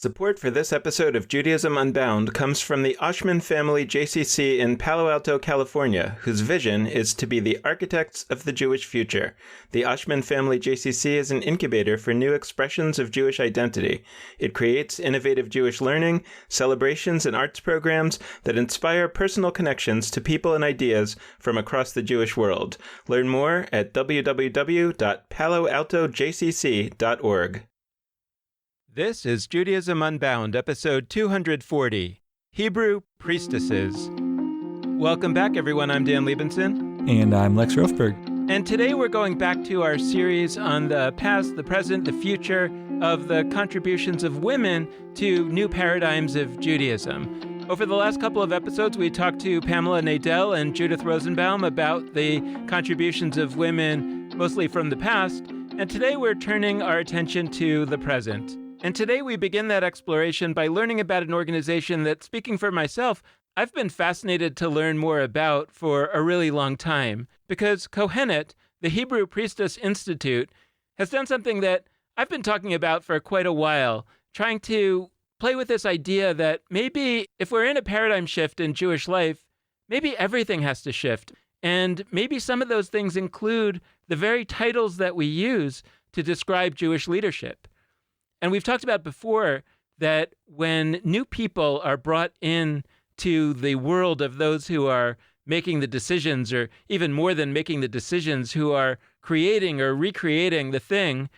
Support for this episode of Judaism Unbound comes from the Oshman Family JCC in Palo Alto, California, whose vision is to be the architects of the Jewish future. The Oshman Family JCC is an incubator for new expressions of Jewish identity. It creates innovative Jewish learning, celebrations, and arts programs that inspire personal connections to people and ideas from across the Jewish world. Learn more at www.paloaltojcc.org. This is Judaism Unbound, episode 240, Hebrew Priestesses. Welcome back, everyone. I'm Dan Liebenson. And I'm Lex Rofberg. And today we're going back to our series on the past, the present, the future of the contributions of women to new paradigms of Judaism. Over the last couple of episodes, we talked to Pamela Nadel and Judith Rosenbaum about the contributions of women, mostly from the past. And today we're turning our attention to the present. And today we begin that exploration by learning about an organization that, speaking for myself, I've been fascinated to learn more about for a really long time. Because Kohenet, the Hebrew Priestess Institute, has done something that I've been talking about for quite a while, trying to play with this idea that maybe if we're in a paradigm shift in Jewish life, maybe everything has to shift. And maybe some of those things include the very titles that we use to describe Jewish leadership. And we've talked about before that when new people are brought in to the world of those who are making the decisions, or even more than making the decisions, who are creating or recreating the thing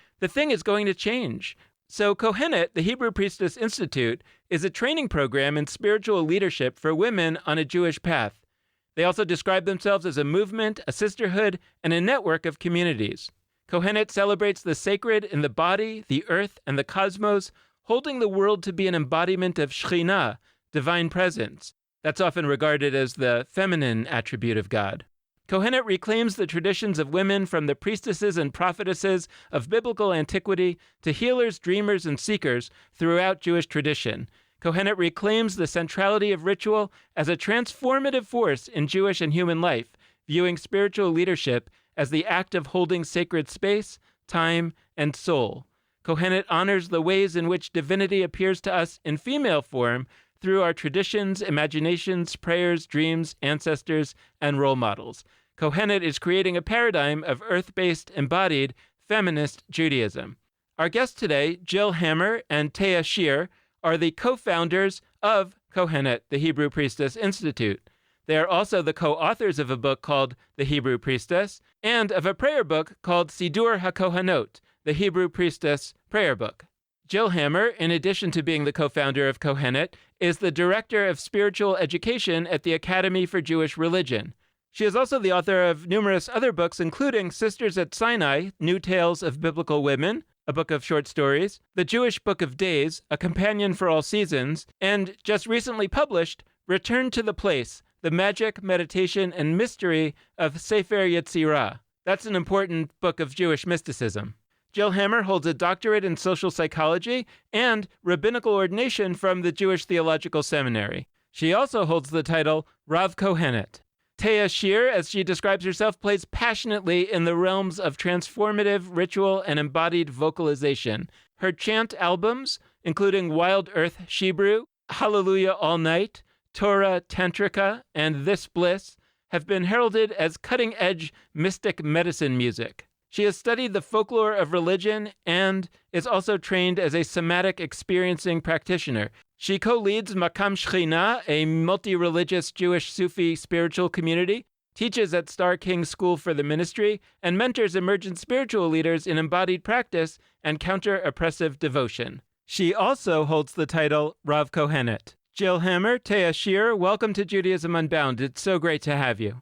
is going to change. So Kohenet, the Hebrew Priestess Institute, is a training program in spiritual leadership for women on a Jewish path. They also describe themselves as a movement, a sisterhood, and a network of communities. Kohenet celebrates the sacred in the body, the earth, and the cosmos, holding the world to be an embodiment of Shekhinah, divine presence. That's often regarded as the feminine attribute of God. Kohenet reclaims the traditions of women from the priestesses and prophetesses of biblical antiquity to healers, dreamers, and seekers throughout Jewish tradition. Kohenet reclaims the centrality of ritual as a transformative force in Jewish and human life, viewing spiritual leadership as the act of holding sacred space, time, and soul. Kohenet honors the ways in which divinity appears to us in female form through our traditions, imaginations, prayers, dreams, ancestors, and role models. Kohenet is creating a paradigm of earth-based, embodied, feminist Judaism. Our guests today, Jill Hammer and Taya Shere, are the co-founders of Kohenet, the Hebrew Priestess Institute. They are also the co-authors of a book called The Hebrew Priestess and of a prayer book called Sidur HaKohanot, the Hebrew Priestess Prayer Book. Jill Hammer, in addition to being the co-founder of Kohenet, is the Director of Spiritual Education at the Academy for Jewish Religion. She is also the author of numerous other books, including Sisters at Sinai, New Tales of Biblical Women, a book of short stories, The Jewish Book of Days, a companion for all seasons, and just recently published, Return to the Place, the Magic, Meditation, and Mystery of Sefer Yetzirah. That's an important book of Jewish mysticism. Jill Hammer holds a doctorate in social psychology and rabbinical ordination from the Jewish Theological Seminary. She also holds the title Rav Kohenet. Taya Shere, as she describes herself, plays passionately in the realms of transformative ritual and embodied vocalization. Her chant albums, including Wild Earth Shebrew, Hallelujah All Night, Torah Tantrika, and This Bliss, have been heralded as cutting-edge mystic medicine music. She has studied the folklore of religion and is also trained as a somatic experiencing practitioner. She co-leads Makam Shekhinah, a multi-religious Jewish Sufi spiritual community, teaches at Star King School for the Ministry, and mentors emergent spiritual leaders in embodied practice and counter-oppressive devotion. She also holds the title Rav Kohenet. Jill Hammer, Taya Shere, welcome to Judaism Unbound. It's so great to have you.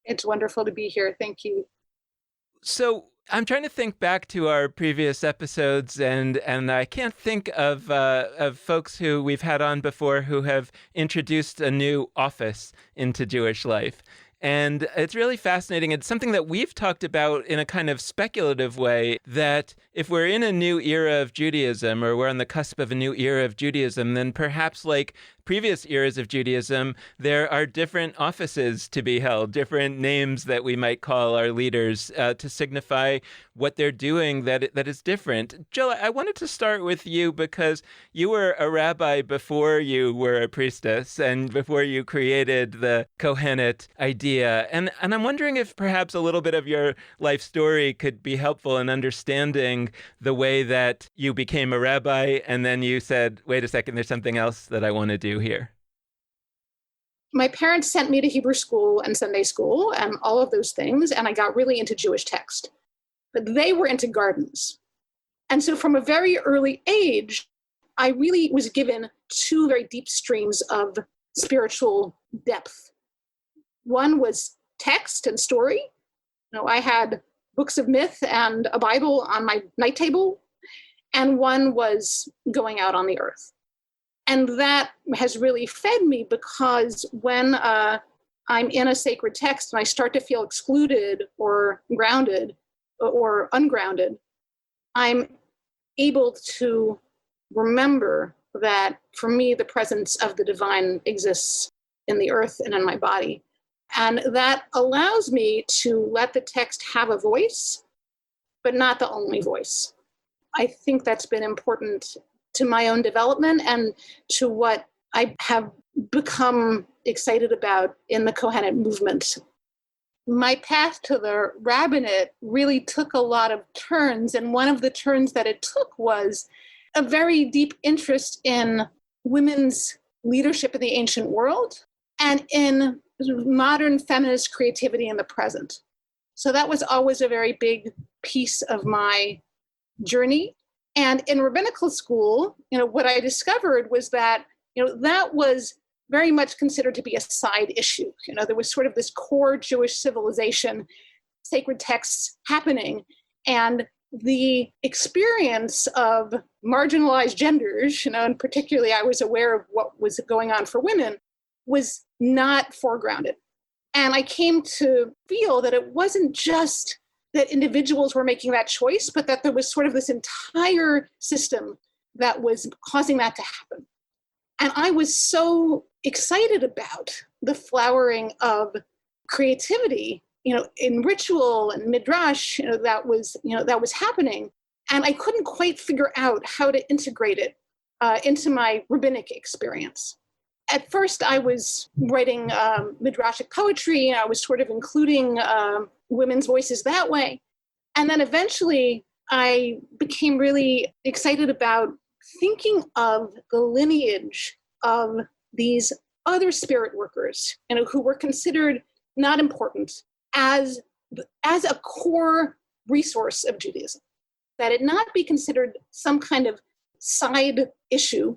It's wonderful to be here. Thank you. So I'm trying to think back to our previous episodes, and I can't think of folks who we've had on before who have introduced a new office into Jewish life. And it's really fascinating. It's something that we've talked about in a kind of speculative way, that if we're in a new era of Judaism, or we're on the cusp of a new era of Judaism, then perhaps like previous eras of Judaism, there are different offices to be held, different names that we might call our leaders to signify what they're doing that is different. Jill, I wanted to start with you because you were a rabbi before you were a priestess and before you created the Kohenet idea. And I'm wondering if perhaps a little bit of your life story could be helpful in understanding the way that you became a rabbi and then you said, wait a second, there's something else that I want to do here. My parents sent me to Hebrew school and Sunday school and all of those things, and I got really into Jewish text. But they were into gardens. And so from a very early age, I really was given two very deep streams of spiritual depth. One was text and story. I had books of myth and a Bible on my night table, and one was going out on the earth. And that has really fed me because when I'm in a sacred text and I start to feel excluded or grounded or ungrounded, I'm able to remember that for me, the presence of the divine exists in the earth and in my body. And that allows me to let the text have a voice, but not the only voice. I think that's been important to my own development and to what I have become excited about in the Kohenet movement. My path to the rabbinate really took a lot of turns, and one of the turns that it took was a very deep interest in women's leadership in the ancient world and in modern feminist creativity in the present. So that was always a very big piece of my journey. And in rabbinical school, what I discovered was that, that was very much considered to be a side issue. There was sort of this core Jewish civilization, sacred texts happening, and the experience of marginalized genders, and particularly I was aware of what was going on for women, was not foregrounded. And I came to feel that it wasn't just that individuals were making that choice, but that there was sort of this entire system that was causing that to happen. And I was so excited about the flowering of creativity, in ritual and midrash, that was happening. And I couldn't quite figure out how to integrate it into my rabbinic experience. At first, I was writing midrashic poetry, and I was sort of including women's voices that way. And then eventually, I became really excited about thinking of the lineage of these other spirit workers, who were considered not important as a core resource of Judaism, that it not be considered some kind of side issue,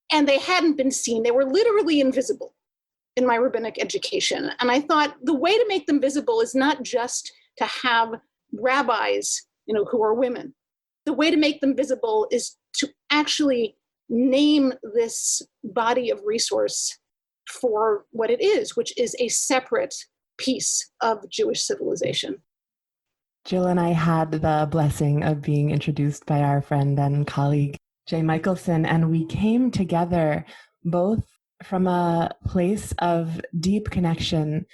and they hadn't been seen. They were literally invisible in my rabbinic education. And I thought the way to make them visible is not just to have rabbis, who are women. The way to make them visible is to actually name this body of resource for what it is, which is a separate piece of Jewish civilization. Jill and I had the blessing of being introduced by our friend and colleague, Jay Michelson, and we came together both from a place of deep connection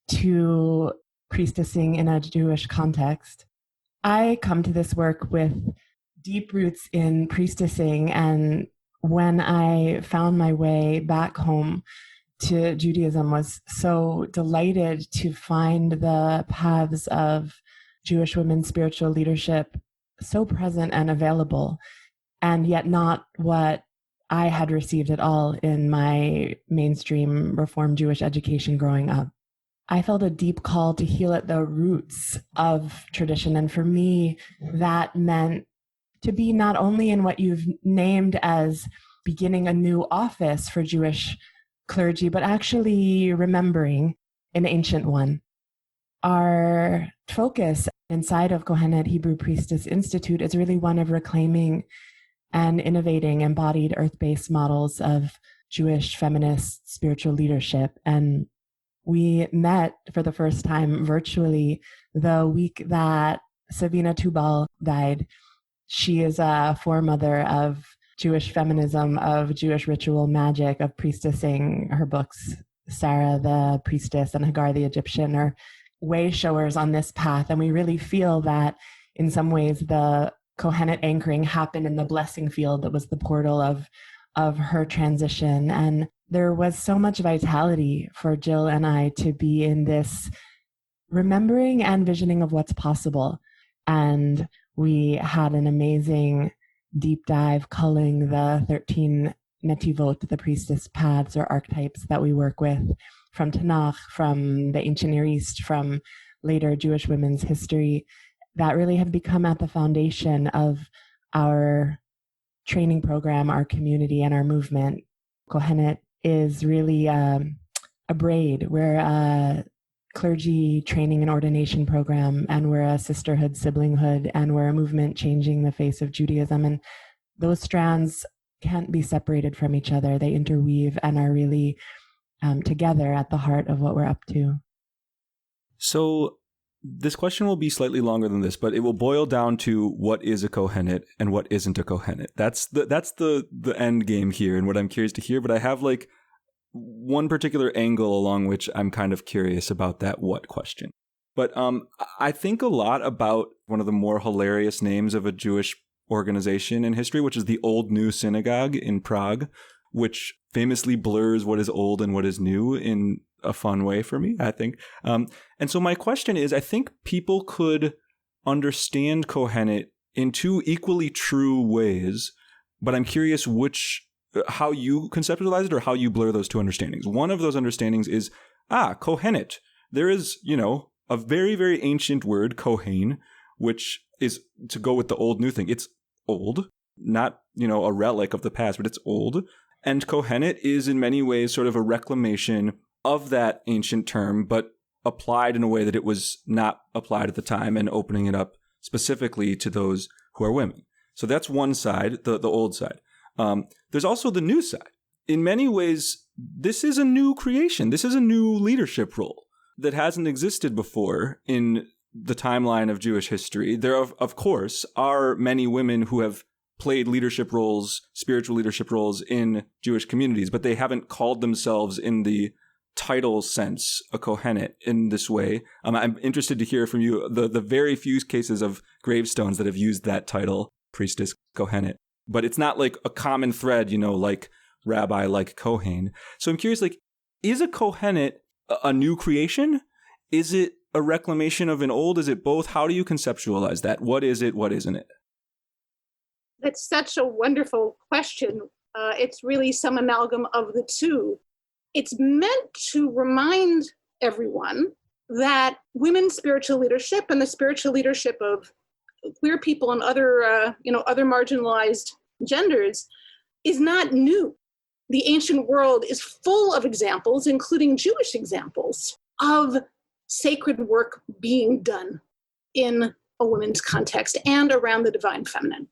to priestessing in a Jewish context. I come to this work with deep roots in priestessing, and when I found my way back home to Judaism, was so delighted to find the paths of Jewish women's spiritual leadership so present and available, and yet not what I had received at all in my mainstream Reform Jewish education growing up. I felt a deep call to heal at the roots of tradition. And for me, that meant to be not only in what you've named as beginning a new office for Jewish clergy, but actually remembering an ancient one. Our focus inside of Kohenet Hebrew Priestess Institute is really one of reclaiming and innovating embodied earth-based models of Jewish feminist spiritual leadership. And we met for the first time virtually the week that Savina Tubal died. She is a foremother of Jewish feminism, of Jewish ritual magic, of priestessing. Her books, Shere the Priestess and Hagar the Egyptian, are way showers on this path. And we really feel that in some ways the Kohenet anchoring happened in the blessing field that was the portal of her transition. And there was so much vitality for Jill and I to be in this remembering and visioning of what's possible. And we had an amazing deep dive culling the 13 netivot, the priestess paths or archetypes that we work with from Tanakh, from the ancient Near East, from later Jewish women's history, that really have become at the foundation of our training program, our community, and our movement. Kohenet is really a braid. We're a clergy training and ordination program, and we're a sisterhood, siblinghood, and we're a movement changing the face of Judaism. And those strands can't be separated from each other. They interweave and are really together at the heart of what we're up to. So this question will be slightly longer than this, but it will boil down to what is a Kohenet and what isn't a Kohenet. That's the end game here, and what I'm curious to hear. But I have like one particular angle along which I'm kind of curious about that what question. But I think a lot about one of the more hilarious names of a Jewish organization in history, which is the Old New Synagogue in Prague, which famously blurs what is old and what is new in a fun way for me, I think. And so my question is, I think people could understand Kohenet in two equally true ways, but I'm curious how you conceptualize it or how you blur those two understandings. One of those understandings is, Kohenet. There is, a very, very ancient word, Kohen, which is to go with the old new thing. It's old, not, a relic of the past, but it's old. And Kohenet is in many ways sort of a reclamation of that ancient term, but applied in a way that it was not applied at the time and opening it up specifically to those who are women. So that's one side, the old side. There's also the new side. In many ways, this is a new creation. This is a new leadership role that hasn't existed before in the timeline of Jewish history. There, of course, are many women who have played leadership roles, spiritual leadership roles in Jewish communities, but they haven't called themselves in the title sense a Kohenet in this way. I'm interested to hear from you the very few cases of gravestones that have used that title, priestess, Kohenet. But it's not like a common thread, like rabbi, like Kohen. So I'm curious, is a Kohenet a new creation? Is it a reclamation of an old? Is it both? How do you conceptualize that? What is it? What isn't it? That's such a wonderful question. It's really some amalgam of the two. It's meant to remind everyone that women's spiritual leadership and the spiritual leadership of queer people and other marginalized genders is not new. The ancient world is full of examples, including Jewish examples, of sacred work being done in a woman's context and around the divine feminine.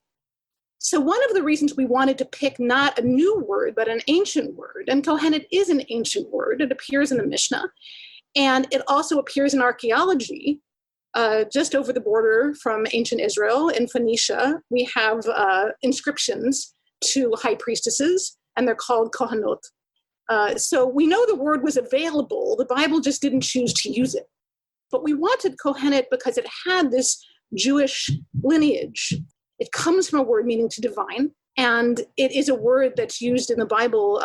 So one of the reasons we wanted to pick not a new word, but an ancient word, and Kohenet is an ancient word, it appears in the Mishnah, and it also appears in archaeology. Just over the border from ancient Israel in Phoenicia, we have inscriptions to high priestesses, and they're called Kohanot. So we know the word was available. The Bible just didn't choose to use it. But we wanted Kohenet because it had this Jewish lineage. It comes from a word meaning to divine, and it is a word that's used in the Bible,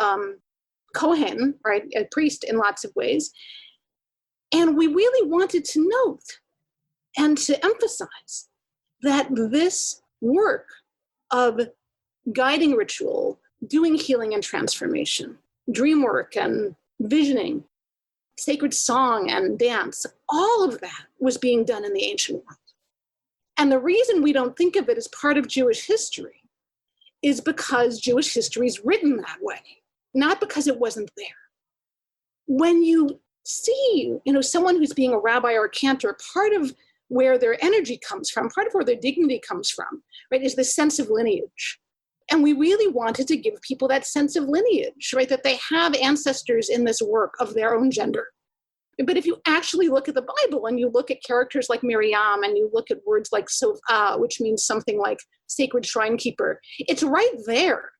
Kohen, right, a priest in lots of ways. And we really wanted to note and to emphasize that this work of guiding ritual, doing healing and transformation, dream work and visioning, sacred song and dance, all of that was being done in the ancient world. And the reason we don't think of it as part of Jewish history is because Jewish history is written that way, not because it wasn't there. When you see, someone who's being a rabbi or a cantor, part of where their energy comes from, part of where their dignity comes from, right, is the sense of lineage. And we really wanted to give people that sense of lineage, right, that they have ancestors in this work of their own gender. But if you actually look at the Bible and you look at characters like Miriam and you look at words like Sovah, which means something like sacred shrine keeper, it's right there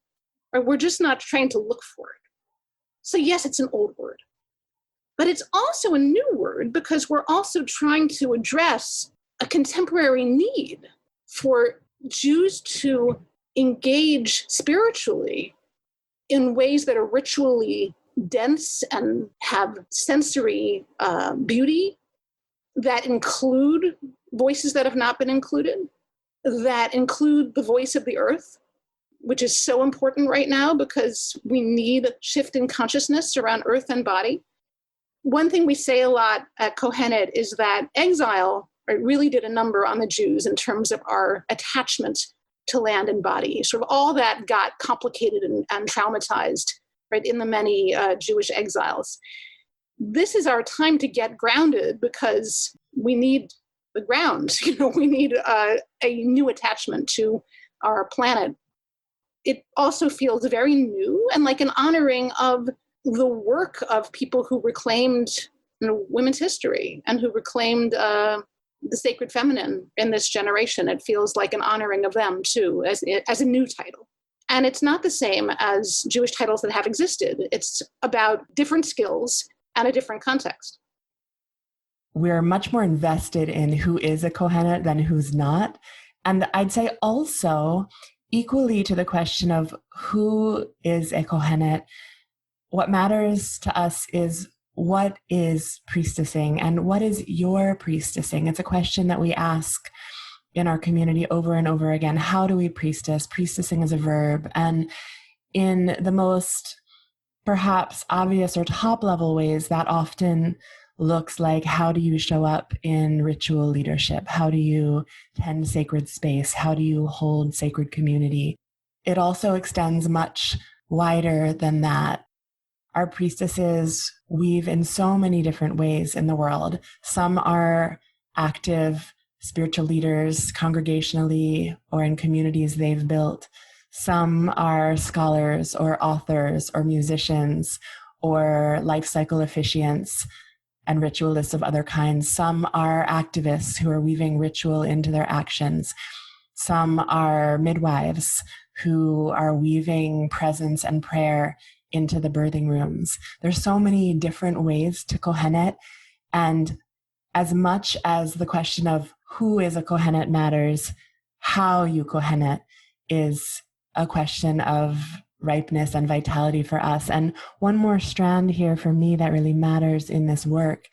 or we're just not trying to look for it. So yes, it's an old word, but it's also a new word because we're also trying to address a contemporary need for Jews to engage spiritually in ways that are ritually dense and have sensory beauty, that include voices that have not been included, that include the voice of the earth, which is so important right now because we need a shift in consciousness around earth and body. One thing we say a lot at Kohenet is that exile really did a number on the Jews in terms of our attachment to land and body. Sort of all that got complicated and traumatized, right, in the many Jewish exiles. This is our time to get grounded because we need the ground. We need a new attachment to our planet. It also feels very new and like an honoring of the work of people who reclaimed women's history and who reclaimed the sacred feminine in this generation. It feels like an honoring of them too, as a new title. And it's not the same as Jewish titles that have existed. It's about different skills and a different context. We're much more invested in who is a Kohenet than who's not. And I'd say also, equally to the question of who is a Kohenet, what matters to us is what is priestessing and what is your priestessing? It's a question that we ask in our community over and over again. How do we priestess? Priestessing is a verb. And in the most perhaps obvious or top level ways, that often looks like, how do you show up in ritual leadership? How do you tend sacred space? How do you hold sacred community? It also extends much wider than that. Our priestesses weave in so many different ways in the world. Some are active spiritual leaders congregationally or in communities they've built. Some are scholars or authors or musicians or life cycle officiants and ritualists of other kinds. Some are activists who are weaving ritual into their actions. Some are midwives who are weaving presence and prayer into the birthing rooms. There's so many different ways to Kohenet, and as much as the question of who is a Kohenet matters, how you Kohenet is a question of ripeness and vitality for us. And one more strand here for me that really matters in this work.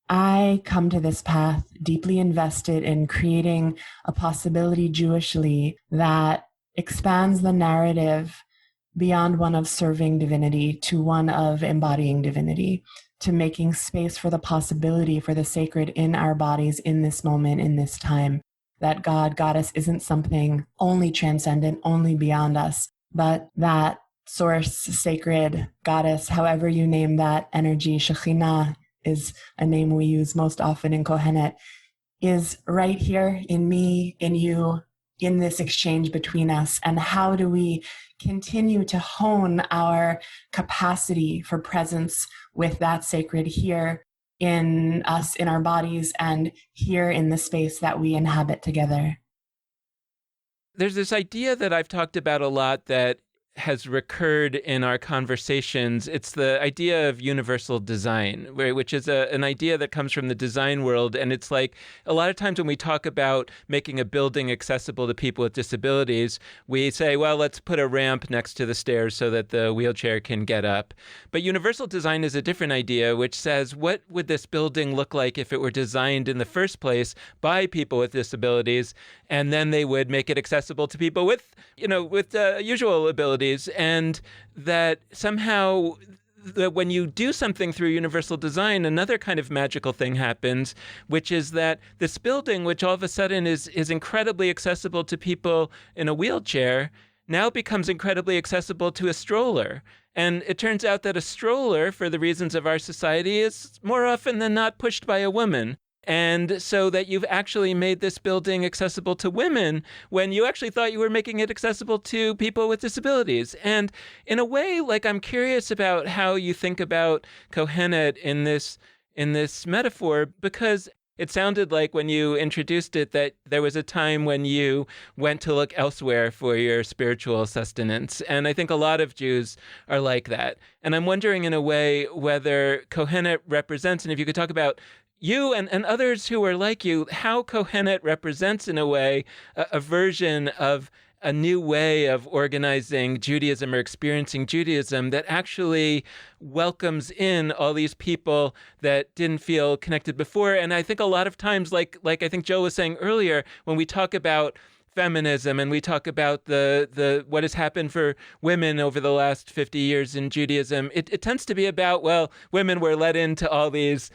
I come to this path deeply invested in creating a possibility Jewishly that expands the narrative beyond one of serving divinity to one of embodying divinity, to making space for the possibility for the sacred in our bodies in this moment, in this time. That God, goddess isn't something only transcendent, only beyond us, but that source, sacred, goddess, however you name that energy, Shekhinah is a name we use most often in Kohenet, is right here in me, in you, in this exchange between us. And how do we continue to hone our capacity for presence with that sacred here in us, in our bodies, and here in the space that we inhabit together? There's this idea that I've talked about a lot that has recurred in our conversations. It's the idea of universal design, which is an idea that comes from the design world. And it's like a lot of times when we talk about making a building accessible to people with disabilities, we say, well, let's put a ramp next to the stairs so that the wheelchair can get up. But universal design is a different idea, which says, what would this building look like if it were designed in the first place by people with disabilities? And then they would make it accessible to people with usual abilities. And that somehow that when you do something through universal design, another kind of magical thing happens, which is that this building, which all of a sudden is incredibly accessible to people in a wheelchair, now becomes incredibly accessible to a stroller. And it turns out that a stroller, for the reasons of our society, is more often than not pushed by a woman. And so that you've actually made this building accessible to women when you actually thought you were making it accessible to people with disabilities. And in a way, like, I'm curious about how you think about Kohenet in this metaphor, because it sounded like when you introduced it that there was a time when you went to look elsewhere for your spiritual sustenance. And I think a lot of Jews are like that. And I'm wondering in a way whether Kohenet represents, and if you could talk about you and others who are like you, how Kohenet represents in a way a version of a new way of organizing Judaism or experiencing Judaism that actually welcomes in all these people that didn't feel connected before. And I think a lot of times, like I think Joe was saying earlier, when we talk about feminism and we talk about the what has happened for women over the last 50 years in Judaism, it tends to be about, well, women were let into all these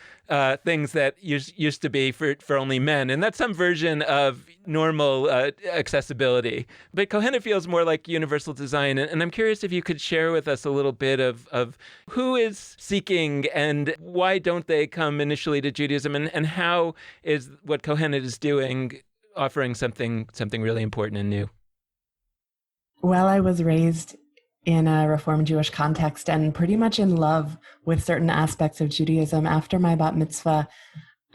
things that used to be for only men. And that's some version of normal accessibility. But Kohenet feels more like universal design. And I'm curious if you could share with us a little bit of who is seeking and why don't they come initially to Judaism, and how is what Kohenet is doing offering something really important and new? Well, I was raised in a Reform Jewish context and pretty much in love with certain aspects of Judaism. After my bat mitzvah,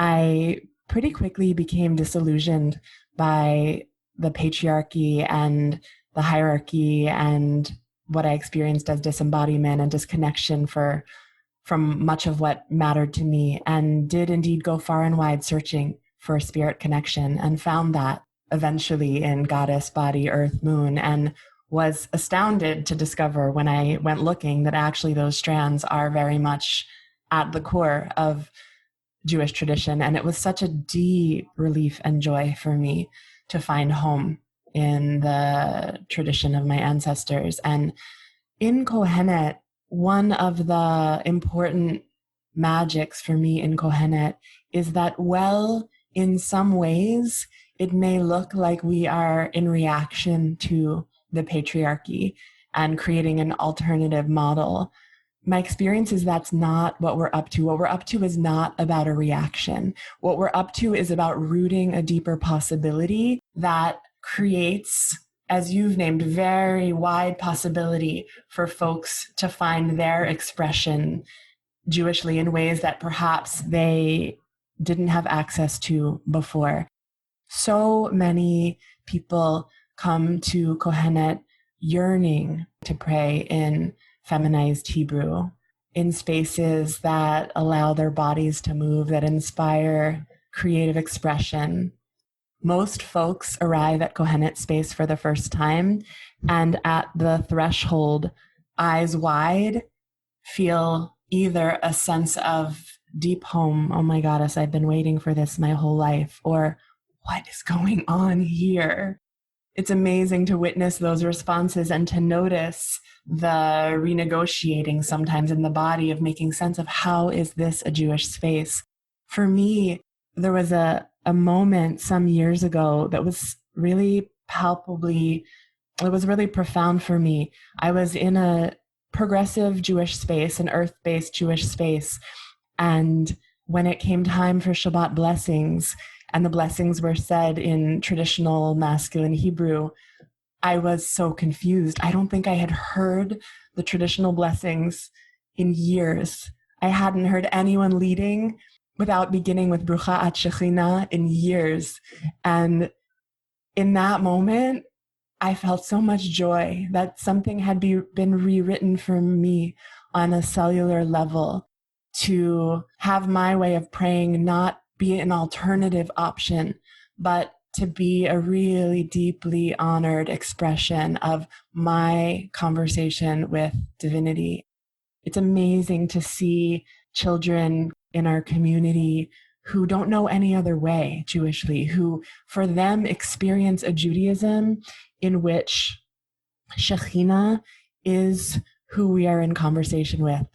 I pretty quickly became disillusioned by the patriarchy and the hierarchy and what I experienced as disembodiment and disconnection from much of what mattered to me, and did indeed go far and wide searching for spirit connection, and found that eventually in Goddess, Body, Earth, Moon, and was astounded to discover when I went looking that actually those strands are very much at the core of Jewish tradition. And it was such a deep relief and joy for me to find home in the tradition of my ancestors. And in Kohenet, one of the important magics for me in Kohenet is that, well, in some ways, it may look like we are in reaction to the patriarchy and creating an alternative model. My experience is that's not what we're up to. What we're up to is not about a reaction. What we're up to is about rooting a deeper possibility that creates, as you've named, very wide possibility for folks to find their expression Jewishly in ways that perhaps they didn't have access to before. So many people come to Kohenet yearning to pray in feminized Hebrew, in spaces that allow their bodies to move, that inspire creative expression. Most folks arrive at Kohenet space for the first time, and at the threshold, eyes wide, feel either a sense of deep home, oh my goddess, I've been waiting for this my whole life, or what is going on here? It's amazing to witness those responses and to notice the renegotiating sometimes in the body of making sense of how is this a Jewish space. For me, there was a moment some years ago that was really palpably, it was really profound for me. I was in a progressive Jewish space, an earth-based Jewish space, and when it came time for Shabbat blessings, and the blessings were said in traditional masculine Hebrew, I was so confused. I don't think I had heard the traditional blessings in years. I hadn't heard anyone leading without beginning with Brucha at Shechina in years. And in that moment, I felt so much joy that something had been rewritten for me on a cellular level, to have my way of praying not be an alternative option, but to be a really deeply honored expression of my conversation with divinity. It's amazing to see children in our community who don't know any other way Jewishly, who for them experience a Judaism in which Shekhinah is who we are in conversation with.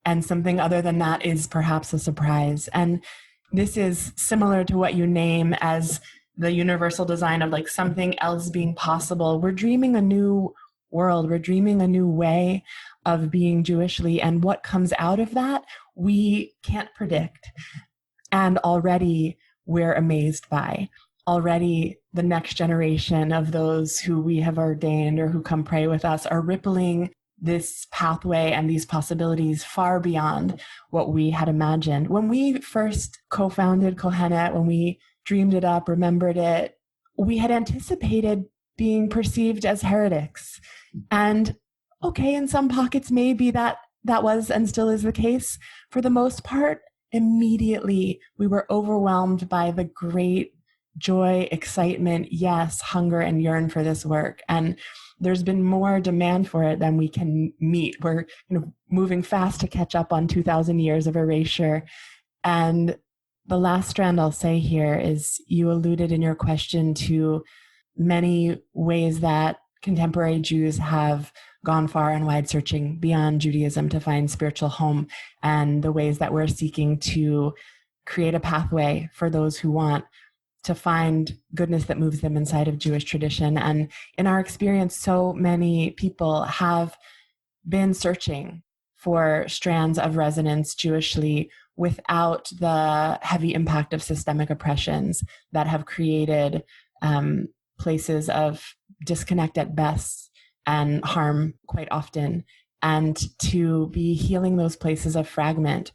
And something other than that is perhaps a surprise. And this is similar to what you name as the universal design of like something else being possible. We're dreaming a new world. We're dreaming a new way of being Jewishly. And what comes out of that, we can't predict. And already we're amazed by. Already the next generation of those who we have ordained or who come pray with us are rippling this pathway and these possibilities far beyond what we had imagined. When we first co-founded Kohenet, when we dreamed it up, remembered it, we had anticipated being perceived as heretics. And okay, in some pockets, maybe that was and still is the case. For the most part, immediately we were overwhelmed by the great joy, excitement, yes, hunger and yearn for this work. And there's been more demand for it than we can meet. We're moving fast to catch up on 2,000 years of erasure. And the last strand I'll say here is you alluded in your question to many ways that contemporary Jews have gone far and wide searching beyond Judaism to find spiritual home, and the ways that we're seeking to create a pathway for those who want to find goodness that moves them inside of Jewish tradition. And in our experience, so many people have been searching for strands of resonance Jewishly without the heavy impact of systemic oppressions that have created places of disconnect at best and harm quite often. And to be healing those places of fragment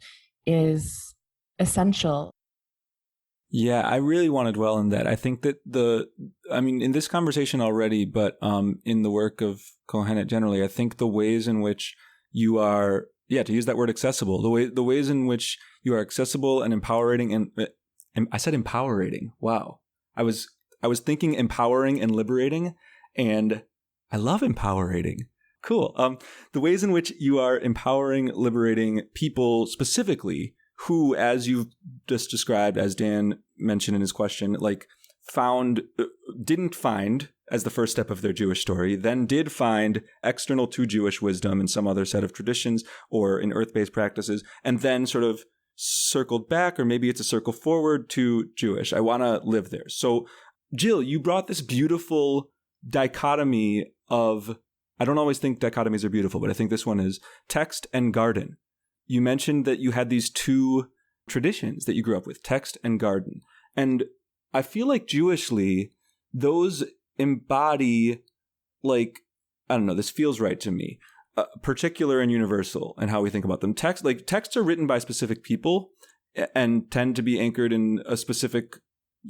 is essential. Yeah, I really want to dwell in that. I think that in this conversation already, but in the work of Kohenet generally, I think the ways in which you are, to use that word accessible, the ways in which you are accessible and empowering, and I said empowering. Wow. I was thinking empowering and liberating, and I love empowering. Cool. The ways in which you are empowering, liberating people specifically who, as you've just described, as Dan mentioned in his question, didn't find as the first step of their Jewish story, then did find external to Jewish wisdom in some other set of traditions or in earth-based practices, and then sort of circled back, or maybe it's a circle forward to Jewish. I want to live there. So, Jill, you brought this beautiful dichotomy of, I don't always think dichotomies are beautiful, but I think this one is, text and garden. You mentioned that you had these two traditions that you grew up with, text and garden. And I feel like Jewishly, those embody, this feels right to me, particular and universal in how we think about them. Texts are written by specific people and tend to be anchored in a specific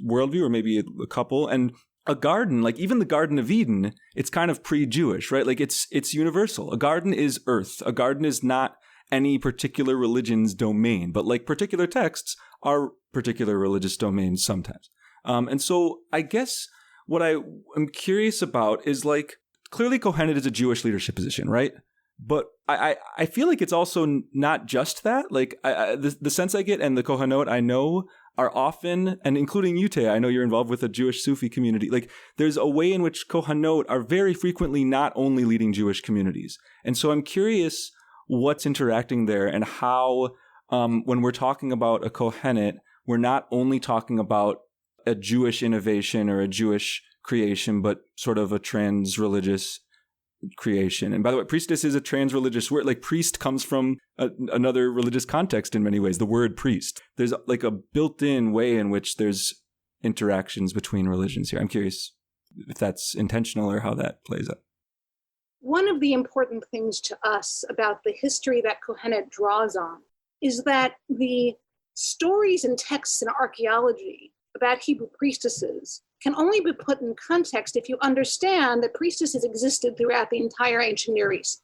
worldview, or maybe a couple. And a garden, even the Garden of Eden, it's kind of pre-Jewish, right? It's universal. A garden is earth. A garden is not any particular religion's domain, but particular texts are particular religious domains sometimes. And so I guess what I am curious about is clearly Kohenet is a Jewish leadership position, right? But I feel like it's also not just that. The sense I get, and the Kohenot I know are often, and including you, Taya, I know you're involved with a Jewish Sufi community. There's a way in which Kohenot are very frequently not only leading Jewish communities. And so I'm curious what's interacting there, and how, when we're talking about a Kohenet, we're not only talking about a Jewish innovation or a Jewish creation, but sort of a trans-religious creation. And by the way, priestess is a trans-religious word. Priest comes from another religious context in many ways, the word priest. There's a built-in way in which there's interactions between religions here. I'm curious if that's intentional or how that plays out. One of the important things to us about the history that Kohenet draws on is that the stories and texts and archaeology about Hebrew priestesses can only be put in context if you understand that priestesses existed throughout the entire ancient Near East.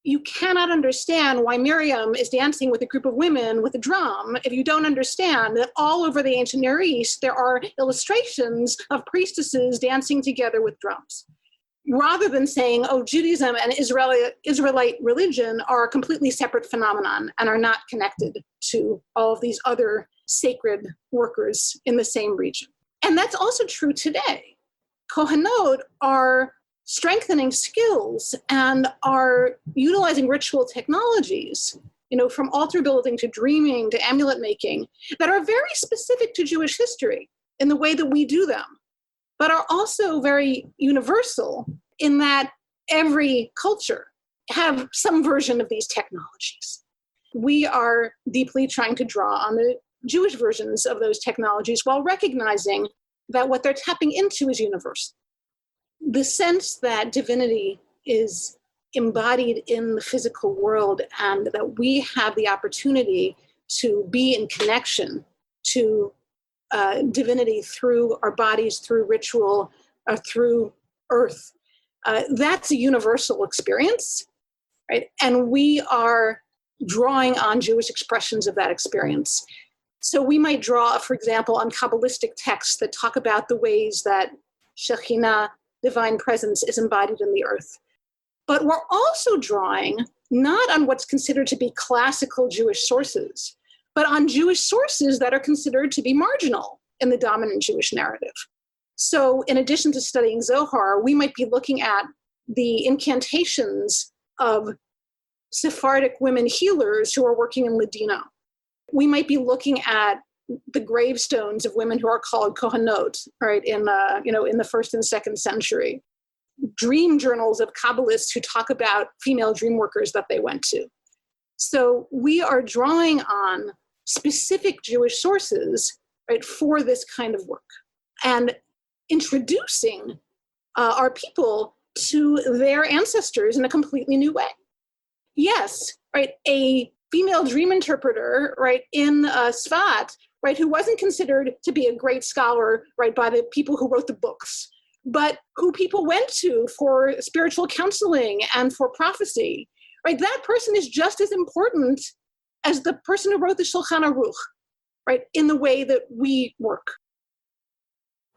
You cannot understand why Miriam is dancing with a group of women with a drum if you don't understand that all over the ancient Near East there are illustrations of priestesses dancing together with drums. Rather than saying, Judaism and Israelite religion are a completely separate phenomenon and are not connected to all of these other sacred workers in the same region. And that's also true today. Kohenot are strengthening skills and are utilizing ritual technologies, from altar building to dreaming to amulet making, that are very specific to Jewish history in the way that we do them, but are also very universal in that every culture have some version of these technologies. We are deeply trying to draw on the Jewish versions of those technologies while recognizing that what they're tapping into is universal. The sense that divinity is embodied in the physical world, and that we have the opportunity to be in connection to divinity through our bodies, through ritual, through earth. That's a universal experience, right? And we are drawing on Jewish expressions of that experience. So we might draw, for example, on Kabbalistic texts that talk about the ways that Shekhinah, divine presence, is embodied in the earth. But we're also drawing not on what's considered to be classical Jewish sources, but on Jewish sources that are considered to be marginal in the dominant Jewish narrative. So in addition to studying Zohar, we might be looking at the incantations of Sephardic women healers who are working in Ladino. We might be looking at the gravestones of women who are called Kohanot, right, in the 1st and 2nd century. Dream journals of Kabbalists who talk about female dream workers that they went to. So we are drawing on specific Jewish sources, right, for this kind of work, and introducing our people to their ancestors in a completely new way. Yes, right, a female dream interpreter, right, in Sfat, right, who wasn't considered to be a great scholar, right, by the people who wrote the books, but who people went to for spiritual counseling and for prophecy, right? That person is just as important as the person who wrote the Shulchan Aruch, right, in the way that we work.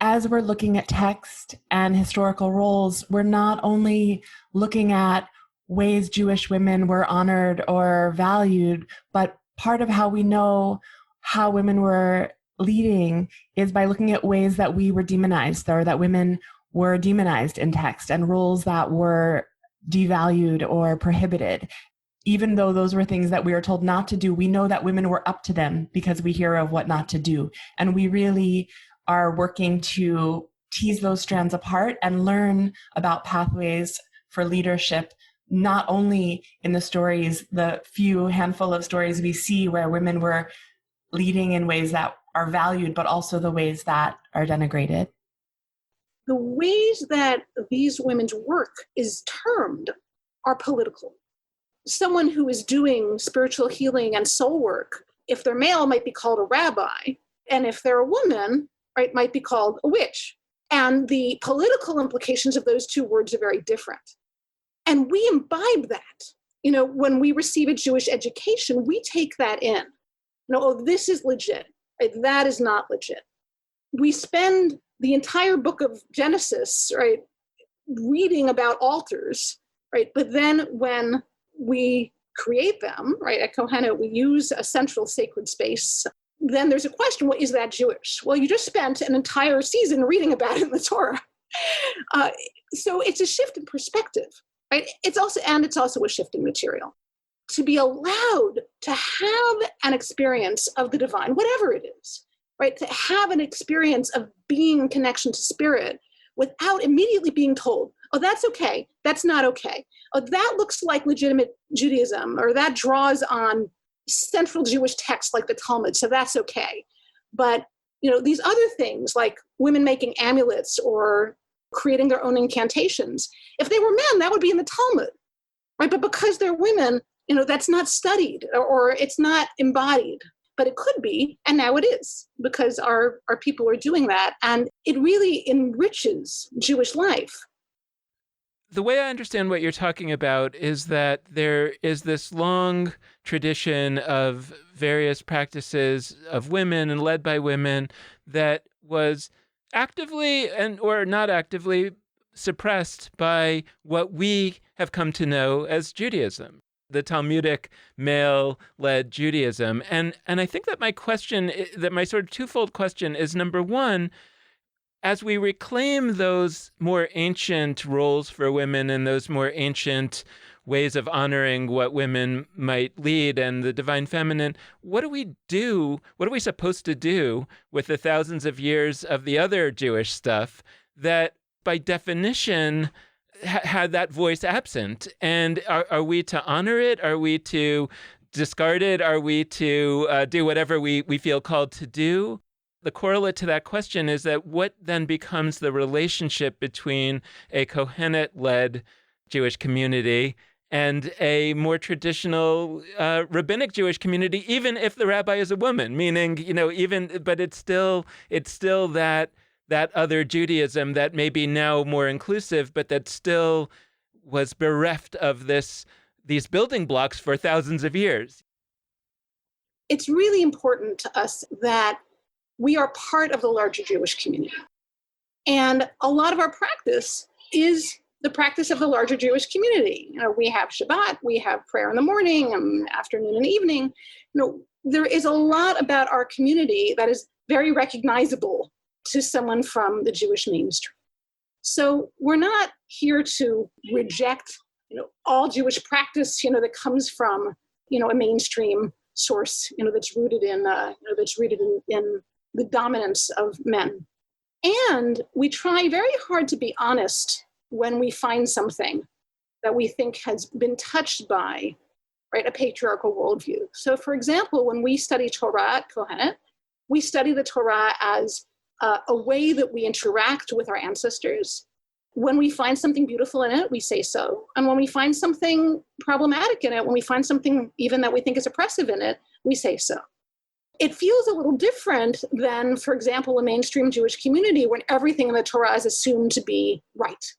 As we're looking at text and historical roles, we're not only looking at ways Jewish women were honored or valued, but part of how we know how women were leading is by looking at ways that we were demonized, or that women were demonized in text, and roles that were devalued or prohibited. Even though those were things that we were told not to do, we know that women were up to them because we hear of what not to do. And we really are working to tease those strands apart and learn about pathways for leadership, not only in the stories, the few handful of stories we see where women were leading in ways that are valued, but also the ways that are denigrated. The ways that these women's work is termed are political. Someone who is doing spiritual healing and soul work, if they're male, might be called a rabbi, and if they're a woman, right, might be called a witch. And the political implications of those two words are very different. And we imbibe that. When we receive a Jewish education, we take that in. Oh, this is legit, right? That is not legit. We spend the entire book of Genesis, right, reading about altars, right? But then when we create them, right, at Kohenet, we use a central sacred space. Then there's a question, well, is that Jewish? Well, you just spent an entire season reading about it in the Torah. So it's a shift in perspective, right? It's also a shift in material. To be allowed to have an experience of the divine, whatever it is, right? To have an experience of being in connection to spirit without immediately being told, oh, that's okay, that's not okay. Oh, that looks like legitimate Judaism, or that draws on central Jewish texts like the Talmud, so that's okay. But, these other things like women making amulets or creating their own incantations, if they were men, that would be in the Talmud, right? But because they're women, that's not studied or it's not embodied. But it could be, and now it is, because our people are doing that, and it really enriches Jewish life. The way I understand what you're talking about is that there is this long tradition of various practices of women and led by women that was actively or not actively suppressed by what we have come to know as Judaism, the Talmudic male-led Judaism. And I think that my sort of twofold question is, number one, as we reclaim those more ancient roles for women and those more ancient ways of honoring what women might lead and the divine feminine, what do we do? What are we supposed to do with the thousands of years of the other Jewish stuff that, by definition, had that voice absent? And are we to honor it? Are we to discard it? Are we to do whatever we feel called to do? The correlate to that question is that what then becomes the relationship between a Kohenet-led Jewish community and a more traditional rabbinic Jewish community, even if the rabbi is a woman, meaning, but it's still that other Judaism that may be now more inclusive, but that still was bereft of these building blocks for thousands of years. It's really important to us that we are part of the larger Jewish community. And a lot of our practice is the practice of the larger Jewish community. We have Shabbat, we have prayer in the morning and afternoon and evening. There is a lot about our community that is very recognizable to someone from the Jewish mainstream. So we're not here to reject, all Jewish practice, that comes from, a mainstream source, that's rooted in the dominance of men. And we try very hard to be honest when we find something that we think has been touched by, right, a patriarchal worldview. So, for example, when we study Torah at Kohenet, we study the Torah as a way that we interact with our ancestors. When we find something beautiful in it, we say so. And when we find something problematic in it, when we find something even that we think is oppressive in it, we say so. It feels a little different than, for example, a mainstream Jewish community when everything in the Torah is assumed to be right.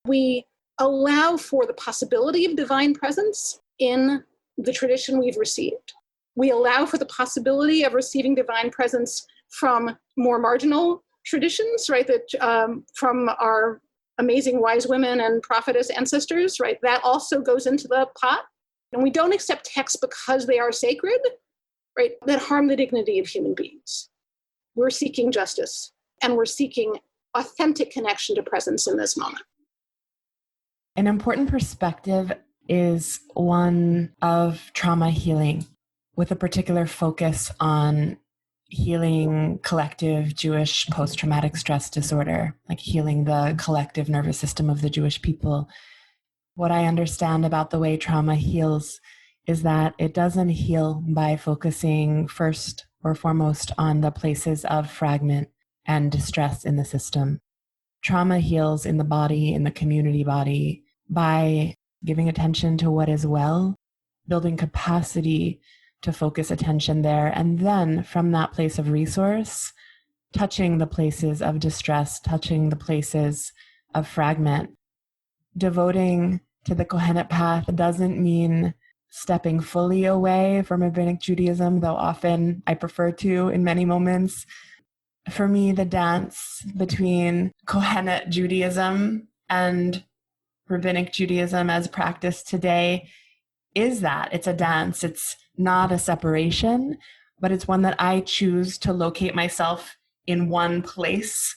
We allow for the possibility of divine presence in the tradition we've received. We allow for the possibility of receiving divine presence from more marginal traditions, right, that from our amazing wise women and prophetess ancestors, right, that also goes into the pot. And we don't accept texts because they are sacred, right, that harm the dignity of human beings. We're seeking justice, and we're seeking authentic connection to presence in this moment. An important perspective is one of trauma healing, with a particular focus on healing collective Jewish post-traumatic stress disorder, like healing the collective nervous system of the Jewish people. What I understand about the way trauma heals is that it doesn't heal by focusing first or foremost on the places of fragment and distress in the system. Trauma heals in the body, in the community body, by giving attention to what is well, building capacity to focus attention there, and then from that place of resource, touching the places of distress, touching the places of fragment. Devoting to the Kohenet path doesn't mean stepping fully away from Rabbinic Judaism, though often I prefer to in many moments. For me, the dance between Kohenet Judaism and Rabbinic Judaism as practiced today is that. It's a dance. It's not a separation, but it's one that I choose to locate myself in one place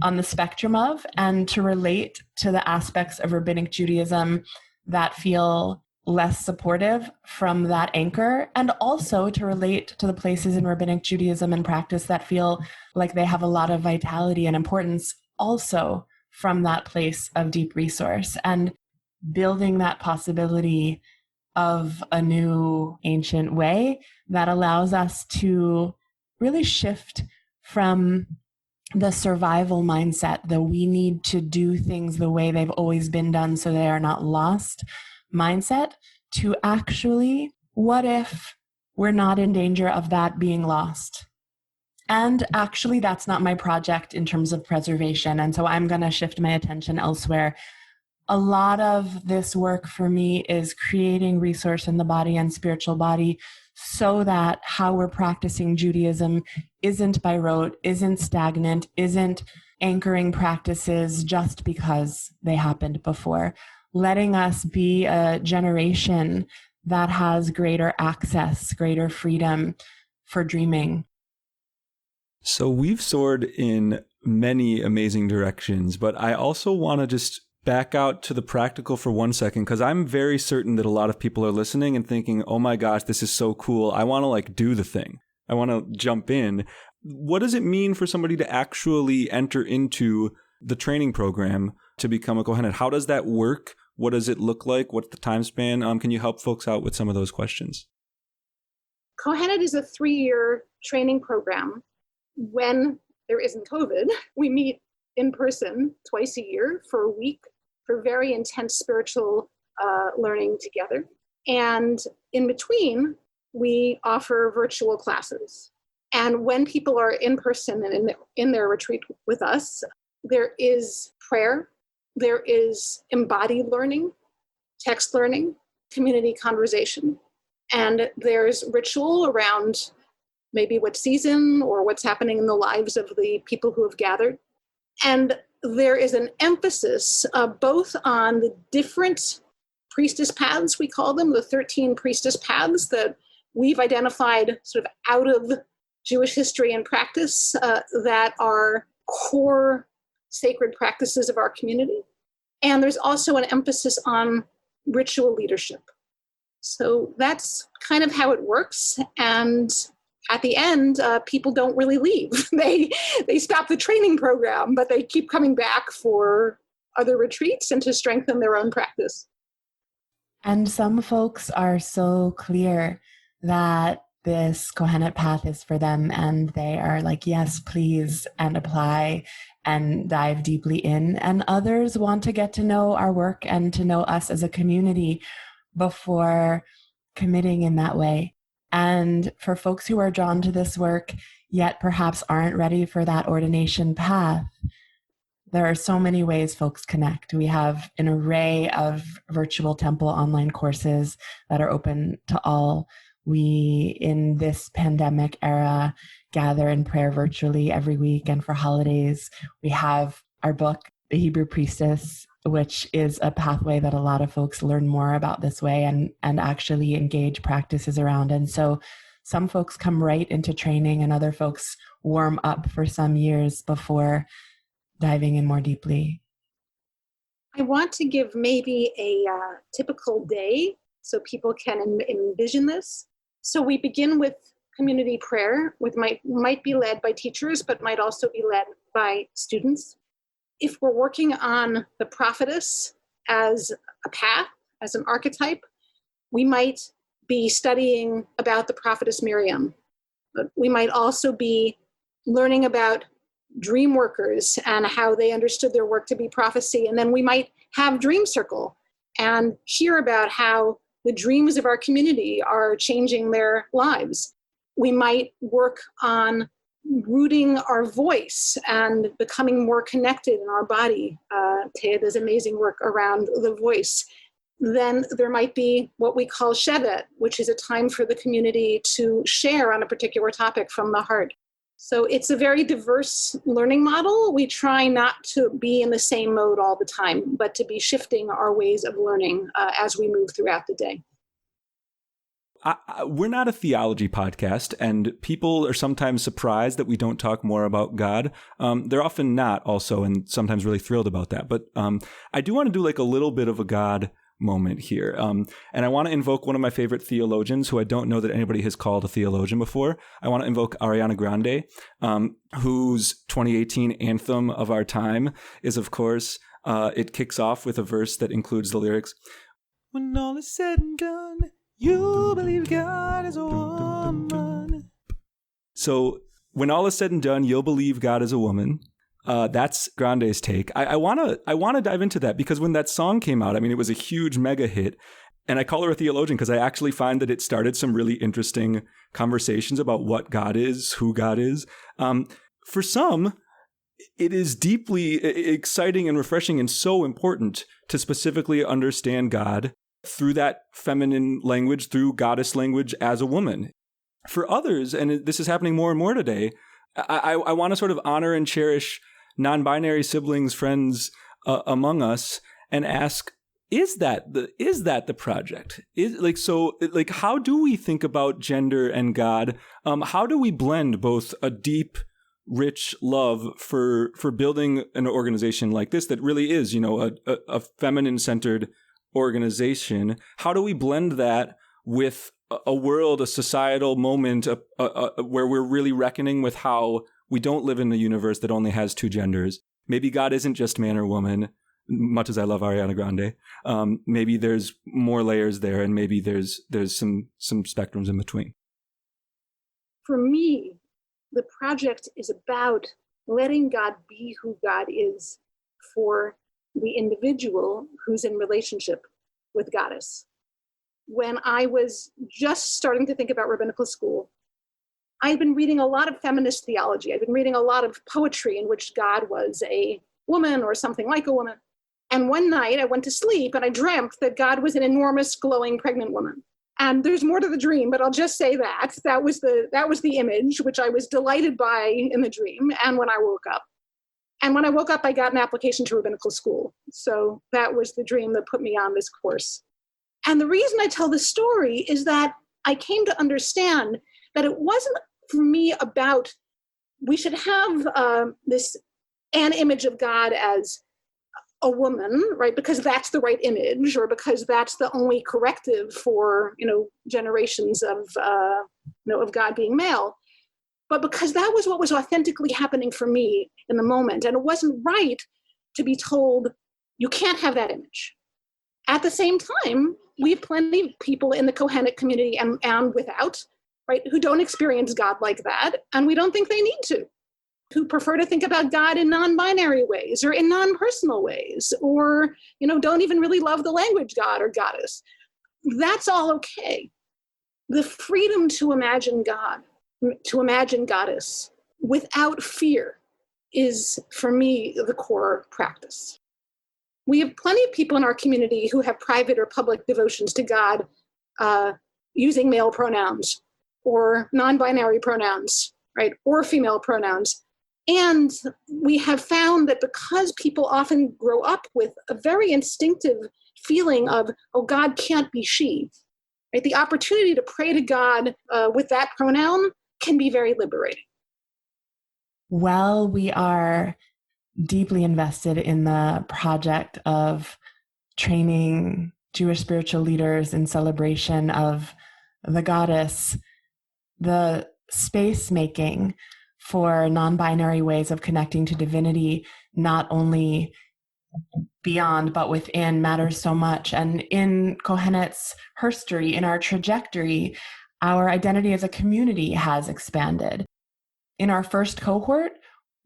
on the spectrum of, and to relate to the aspects of Rabbinic Judaism that feel less supportive from that anchor, and also to relate to the places in Rabbinic Judaism and practice that feel like they have a lot of vitality and importance also from that place of deep resource, and building that possibility of a new ancient way that allows us to really shift from the survival mindset, that we need to do things the way they've always been done so they are not lost mindset, to actually, what if we're not in danger of that being lost? And actually, that's not my project in terms of preservation. And so I'm going to shift my attention elsewhere. A lot of this work for me is creating resource in the body and spiritual body so that how we're practicing Judaism isn't by rote, isn't stagnant, isn't anchoring practices just because they happened before. Letting us be a generation that has greater access, greater freedom for dreaming. So we've soared in many amazing directions, but I also want to just back out to the practical for 1 second, because I'm very certain that a lot of people are listening and thinking, oh my gosh, this is so cool. I want to do the thing. I want to jump in. What does it mean for somebody to actually enter into the training program to become a Kohenet? How does that work? What does it look like? What's the time span? Can you help folks out with some of those questions? Kohenet is a 3-year training program. When there isn't COVID, we meet in person twice a year for a week for very intense spiritual learning together. And in between, we offer virtual classes. And when people are in person and in their retreat with us, there is prayer, there is embodied learning, text learning, community conversation, and there's ritual around maybe what season or what's happening in the lives of the people who have gathered. And there is an emphasis both on the different priestess paths, we call them, the 13 priestess paths that we've identified sort of out of Jewish history and practice that are core sacred practices of our community. And there's also an emphasis on ritual leadership. So that's kind of how it works. And at the end, people don't really leave. They stop the training program, but they keep coming back for other retreats and to strengthen their own practice. And some folks are so clear that this Kohenet path is for them, and they are like, yes, please, and apply and dive deeply in. And others want to get to know our work and to know us as a community before committing in that way. And for folks who are drawn to this work, yet perhaps aren't ready for that ordination path, there are so many ways folks connect. We have an array of virtual temple online courses that are open to all. We, in this pandemic era, gather in prayer virtually every week, and for holidays, we have our book, The Hebrew Priestess, which is a pathway that a lot of folks learn more about this way and actually engage practices around. And so some folks come right into training, and other folks warm up for some years before diving in more deeply. I want to give maybe a typical day so people can envision this. So we begin with community prayer, which might be led by teachers, but might also be led by students. If we're working on the prophetess as a path, as an archetype, we might be studying about the prophetess Miriam. But we might also be learning about dream workers and how they understood their work to be prophecy. And then we might have Dream Circle and hear about how the dreams of our community are changing their lives. We might work on rooting our voice and becoming more connected in our body. Taya does amazing work around the voice. Then there might be what we call Shevet, which is a time for the community to share on a particular topic from the heart. So it's a very diverse learning model. We try not to be in the same mode all the time, but to be shifting our ways of learning as we move throughout the day. We're not a theology podcast, and people are sometimes surprised that we don't talk more about God. They're often not also, and sometimes really thrilled about that. But I do want to do like a little bit of a God moment here. And I want to invoke one of my favorite theologians, who I don't know that anybody has called a theologian before. I want to invoke Ariana Grande, whose 2018 anthem of our time is, of course, it kicks off with a verse that includes the lyrics, "When all is said and done, you believe God is a woman." So when all is said and done, you'll believe God is a woman. That's Grande's take. I want to dive into that, because when that song came out, I mean, it was a huge mega hit. And I call her a theologian because I actually find that it started some really interesting conversations about what God is, who God is. For some, it is deeply exciting and refreshing and so important to specifically understand God through that feminine language, through goddess language as a woman. For others, and this is happening more and more today, I want to sort of honor and cherish non-binary siblings, friends among us, and ask, is that the project? How do we think about gender and God? How do we blend both a deep, rich love for building an organization like this that really is, a feminine-centered organization? How do we blend that with a world, a societal moment where we're really reckoning with how we don't live in a universe that only has two genders? Maybe God isn't just man or woman, much as I love Ariana Grande. Maybe there's more layers there, and maybe there's some spectrums in between. For me, the project is about letting God be who God is for the individual who's in relationship with Goddess. When I was just starting to think about rabbinical school, I'd been reading a lot of feminist theology. I'd been reading a lot of poetry in which God was a woman or something like a woman. And one night I went to sleep and I dreamt that God was an enormous, glowing, pregnant woman. And there's more to the dream, but I'll just say that was the image, which I was delighted by in the dream and when I woke up. And when I woke up, I got an application to rabbinical school. So that was the dream that put me on this course. And the reason I tell this story is that I came to understand that it wasn't for me about, we should have an image of God as a woman, right? Because that's the right image, or because that's the only corrective for, generations of God being male. But because that was what was authentically happening for me in the moment. And it wasn't right to be told, you can't have that image. At the same time, we have plenty of people in the Kohenet community and without, right, who don't experience God like that, and we don't think they need to, who prefer to think about God in non-binary ways or in non-personal ways, or, don't even really love the language God or Goddess. That's all okay. The freedom to imagine God, to imagine Goddess without fear is, for me, the core practice. We have plenty of people in our community who have private or public devotions to God using male pronouns or non-binary pronouns, right, or female pronouns. And we have found that because people often grow up with a very instinctive feeling of, oh, God can't be she, right, the opportunity to pray to God with that pronoun can be very liberating. Well, we are deeply invested in the project of training Jewish spiritual leaders in celebration of the Goddess, the space making for non-binary ways of connecting to divinity, not only beyond but within, matters so much. And in Kohenet's history, in our trajectory, our identity as a community has expanded. In our first cohort,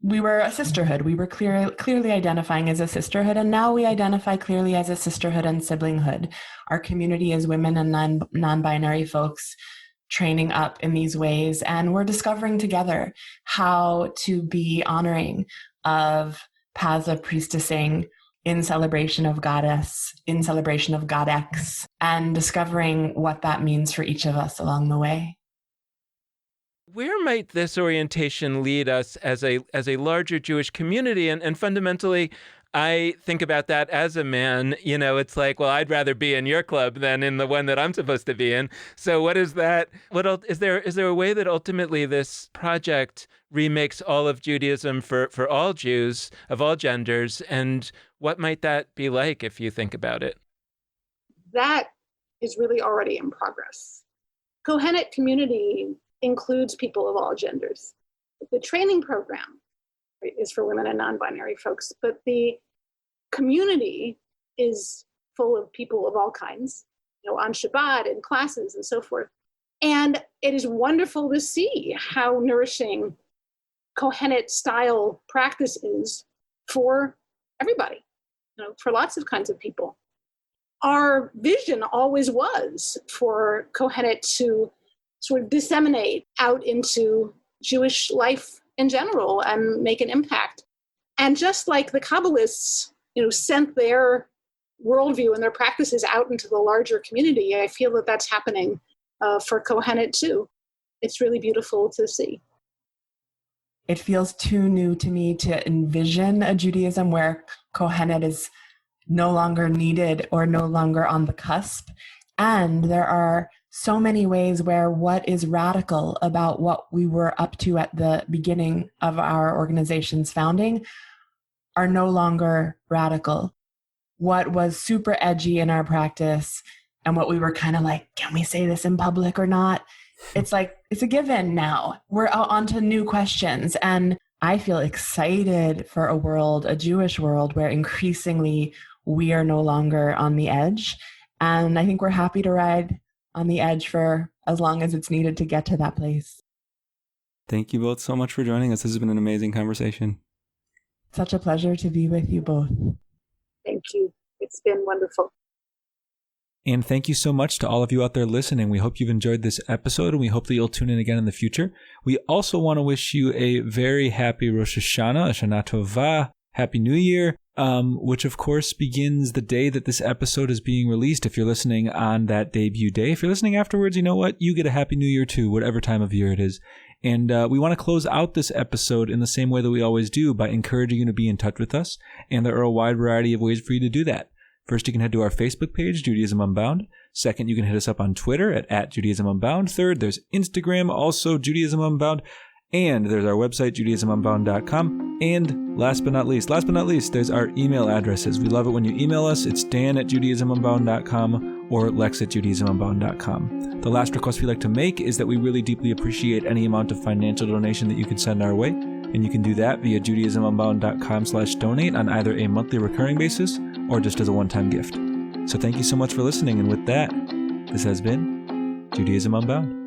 we were a sisterhood. We were clearly identifying as a sisterhood, and now we identify clearly as a sisterhood and siblinghood. Our community is women and non-binary folks training up in these ways, and we're discovering together how to be honoring of paths of priestessing in celebration of Goddess, in celebration of Godex, and discovering what that means for each of us along the way. Where might this orientation lead us as a larger Jewish community? And fundamentally, I think about that as a man. It's like, well, I'd rather be in your club than in the one that I'm supposed to be in. So what is that? Is there a way that ultimately this project remakes all of Judaism for all Jews of all genders? And what might that be like if you think about it? That is really already in progress. Kohenet community includes people of all genders. The training program, right, is for women and non-binary folks, but the community is full of people of all kinds, on Shabbat and classes and so forth. And it is wonderful to see how nourishing Kohenet style practice is for everybody, for lots of kinds of people. Our vision always was for Kohenet to sort of disseminate out into Jewish life in general and make an impact. And just like the Kabbalists, sent their worldview and their practices out into the larger community, I feel that that's happening for Kohenet too. It's really beautiful to see. It feels too new to me to envision a Judaism where Kohenet is no longer needed or no longer on the cusp. And there are so many ways where what is radical about what we were up to at the beginning of our organization's founding are no longer radical. What was super edgy in our practice and what we were kind of like, can we say this in public or not? It's like, it's a given now. We're on to new questions. And I feel excited for a Jewish world, where increasingly we are no longer on the edge. And I think we're happy to ride on the edge for as long as it's needed to get to that place. Thank you both so much for joining us. This has been an amazing conversation. Such a pleasure to be with you both. Thank you. It's been wonderful. And thank you so much to all of you out there listening. We hope you've enjoyed this episode, and we hope that you'll tune in again in the future. We also want to wish you a very happy Rosh Hashanah, Shana Tova, Happy New Year, which of course begins the day that this episode is being released. If you're listening on that debut day, if you're listening afterwards, you know what? You get a Happy New Year too, whatever time of year it is. And we want to close out this episode in the same way that we always do, by encouraging you to be in touch with us. And there are a wide variety of ways for you to do that. First, you can head to our Facebook page, Judaism Unbound. Second, you can hit us up on Twitter at Judaism Unbound. Third, there's Instagram, also Judaism Unbound. And there's our website, JudaismUnbound.com. And last but not least, there's our email addresses. We love it when you email us. It's dan@JudaismUnbound.com or lex@JudaismUnbound.com. The last request we like to make is that we really deeply appreciate any amount of financial donation that you could send our way. And you can do that via JudaismUnbound.com/donate on either a monthly recurring basis or just as a one-time gift. So thank you so much for listening. And with that, this has been Judaism Unbound.